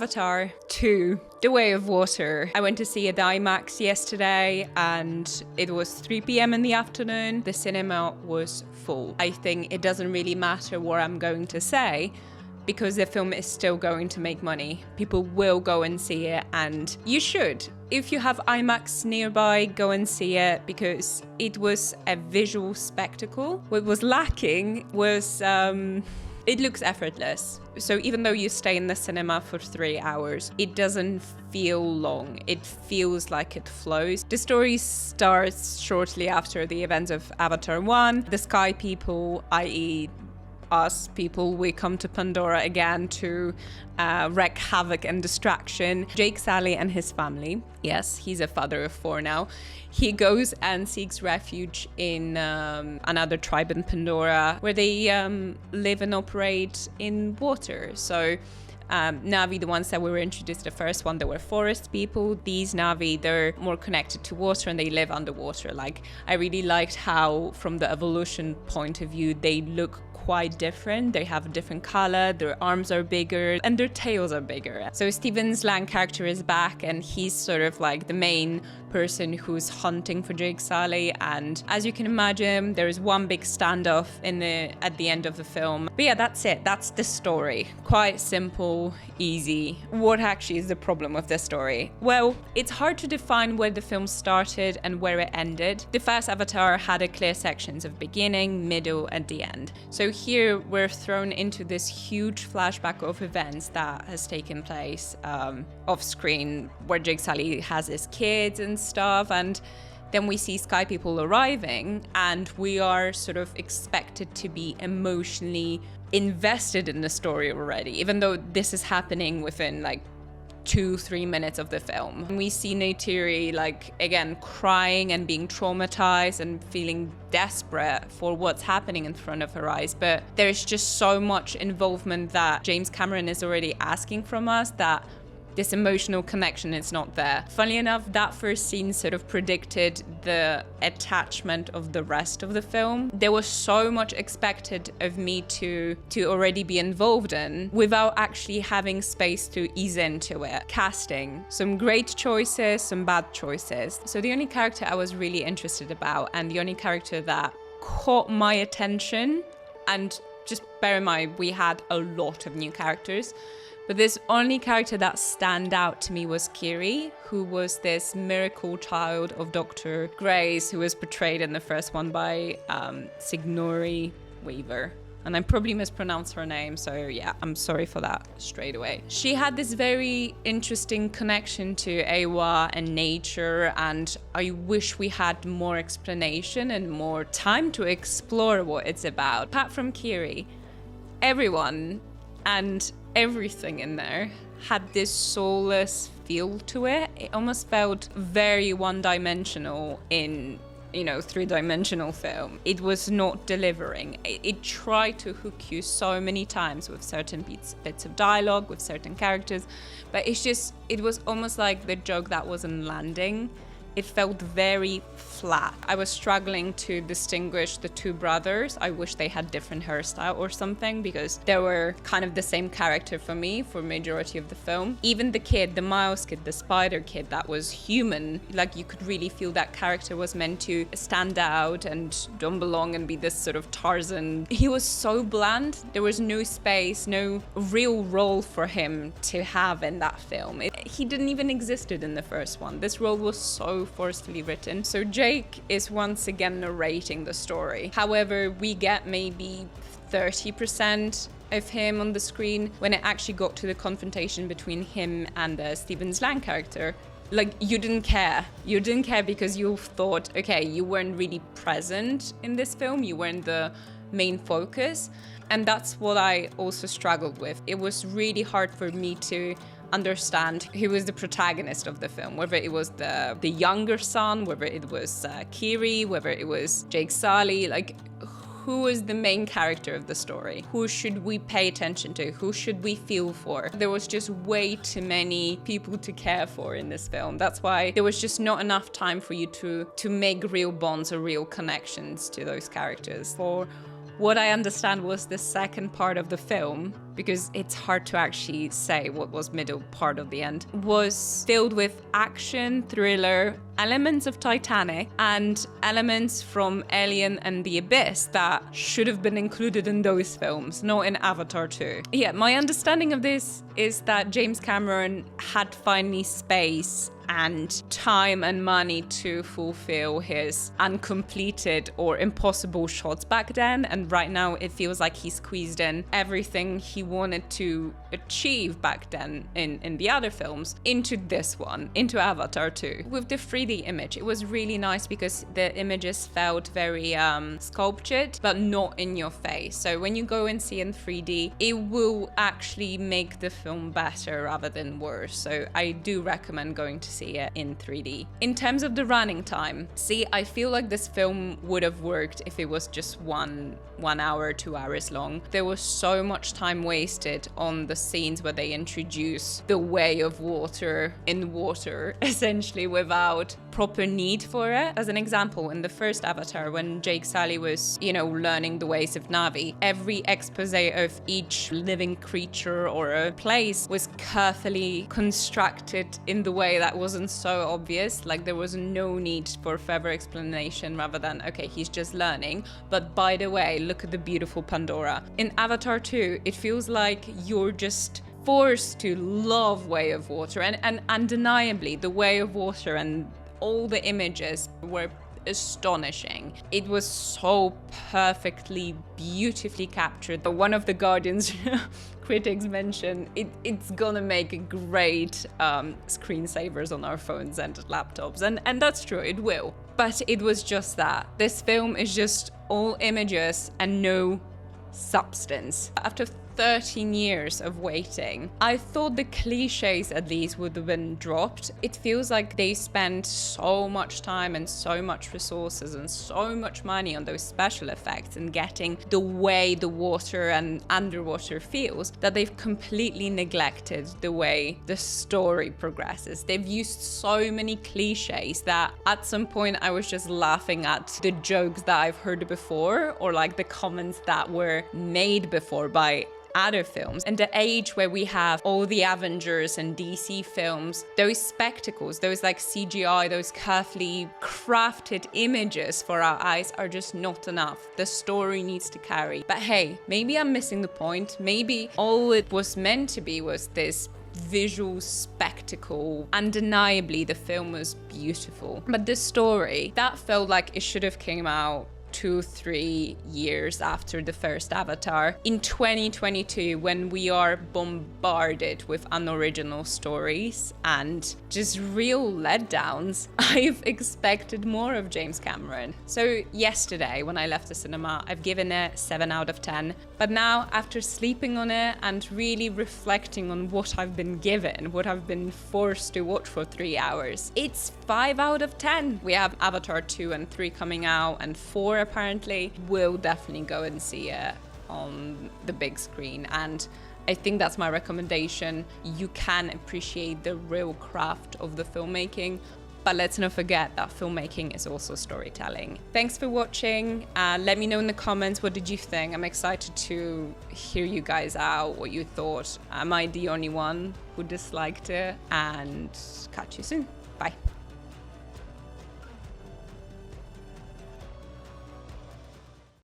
Avatar 2, The Way of Water. I went to see it at IMAX yesterday and it was 3 p.m. in the afternoon. The cinema was full. I think it doesn't really matter what I'm going to say because the film is still going to make money. People will go and see it, and you should. If you have IMAX nearby, go and see it because it was a visual spectacle. What was lacking was it looks effortless. So even though you stay in the cinema for 3 hours, it doesn't feel long. It feels like it flows. The story starts shortly after the events of Avatar 1. The Sky People, i.e. us people, we come to Pandora again to wreak havoc and distraction. Jake Sully and his family, yes, he's a father of 4 now, he goes and seeks refuge in another tribe in Pandora where they live and operate in water. So Na'vi, the ones that we were introduced, the first one, they were forest people. These Na'vi, they're more connected to water and they live underwater. Like, I really liked how, from the evolution point of view, they look quite different. They have a different color, their arms are bigger, and their tails are bigger. So Stephen Lang's character is back, and he's sort of like the main person who's hunting for Jake Sully. And as you can imagine, there is one big standoff at the end of the film. But yeah, that's it. That's the story. Quite simple, easy. What actually is the problem with this story? Well, it's hard to define where the film started and where it ended. The first Avatar had a clear sections of beginning, middle, and the end. So here we're thrown into this huge flashback of events that has taken place off screen, where Jake Sully has his kids and stuff, and then we see Sky People arriving, and we are sort of expected to be emotionally invested in the story already, even though this is happening within like 2-3 minutes of the film. We see Neytiri, like, again, crying and being traumatized and feeling desperate for what's happening in front of her eyes. But there's just so much involvement that James Cameron is already asking from us that this emotional connection is not there. Funnily enough, that first scene sort of predicted the attachment of the rest of the film. There was so much expected of me to already be involved in without actually having space to ease into it. Casting, some great choices, some bad choices. So the only character I was really interested about, and the only character that caught my attention, and just bear in mind, we had a lot of new characters, but this only character that stand out to me was Kiri, who was this miracle child of Dr. Grace, who was portrayed in the first one by Sigourney Weaver. And I probably mispronounced her name, so yeah, I'm sorry for that straight away. She had this very interesting connection to Awa and nature, and I wish we had more explanation and more time to explore what it's about. Apart from Kiri, everyone and everything in there had this soulless feel to it. It almost felt very one-dimensional in, three-dimensional film. It was not delivering. It tried to hook you so many times with certain bits of dialogue, with certain characters, but it was almost like the joke that wasn't landing. It felt very flat. I was struggling to distinguish the two brothers. I wish they had different hairstyle or something, because they were kind of the same character for me for majority of the film. Even the kid, the mouse kid, the spider kid that was human, like you could really feel that character was meant to stand out and don't belong and be this sort of Tarzan. He was so bland. There was no space, no real role for him to have in that film. He didn't even existed in the first one. This role was so forcefully written. So Jake is once again narrating the story. However, we get maybe 30% of him on the screen. When it actually got to the confrontation between him and the Stephen Lang character, like, you didn't care. You didn't care because you thought, okay, you weren't really present in this film. You weren't the main focus. And that's what I also struggled with. It was really hard for me to understand who was the protagonist of the film, whether it was the younger son, whether it was Kiri, whether it was Jake Sully, like, who is the main character of the story? Who should we pay attention to? Who should we feel for? There was just way too many people to care for in this film. That's why there was just not enough time for you to make real bonds or real connections to those characters. For what I understand was the second part of the film, because it's hard to actually say what was middle part of the end, was filled with action, thriller, elements of Titanic, and elements from Alien and the Abyss that should have been included in those films, not in Avatar 2. Yeah, my understanding of this is that James Cameron had finally space and time and money to fulfill his uncompleted or impossible shots back then, and right now it feels like he squeezed in everything he wanted to achieve back then in the other films into this one, into Avatar 2. With the 3D image, it was really nice because the images felt very sculptured, but not in your face. So when you go and see in 3D, it will actually make the film better rather than worse. So I do recommend going to see it in 3D. In terms of the running time, I feel like this film would have worked if it was just 1 hour, 2 hours long. There was so much time wasted on the scenes where they introduce the way of water in water, essentially without proper need for it. As an example, in the first Avatar, when Jake Sully was, learning the ways of Na'vi, every expose of each living creature or a place was carefully constructed in the way that wasn't so obvious. Like, there was no need for further explanation rather than, okay, he's just learning, but by the way, look at the beautiful Pandora. In Avatar 2, it feels like you're just forced to love Way of Water, and undeniably the Way of Water and all the images were astonishing. It was so perfectly, beautifully captured. One of the Guardian's critics mentioned it's gonna make great screensavers on our phones and laptops, and that's true, it will. But it was just that. This film is just all images and no substance. After 13 years of waiting, I thought the cliches at least would have been dropped. It feels like they spent so much time and so much resources and so much money on those special effects and getting the way the water and underwater feels that they've completely neglected the way the story progresses. They've used so many cliches that at some point I was just laughing at the jokes that I've heard before, or like the comments that were made before by other films. And the age where we have all the Avengers and DC films, those spectacles, those like CGI, those carefully crafted images for our eyes are just not enough. The story needs to carry. But hey, maybe I'm missing the point. Maybe all it was meant to be was this visual spectacle. Undeniably, the film was beautiful. But the story, that felt like it should have came out 2-3 years after the first Avatar. In 2022, when we are bombarded with unoriginal stories and just real letdowns, I've expected more of James Cameron. So yesterday, when I left the cinema, I've given it 7 out of 10. But now, after sleeping on it and really reflecting on what I've been given, what I've been forced to watch for 3 hours, it's 5 out of 10. We have Avatar 2 and 3 coming out, and 4 apparently. Will definitely go and see it on the big screen, and I think that's my recommendation. You can appreciate the real craft of the filmmaking, but let's not forget that filmmaking is also storytelling. Thanks for watching. Let me know in the comments, what did you think? I'm excited to hear you guys out, what you thought. Am I the only one who disliked it? And catch you soon. Bye.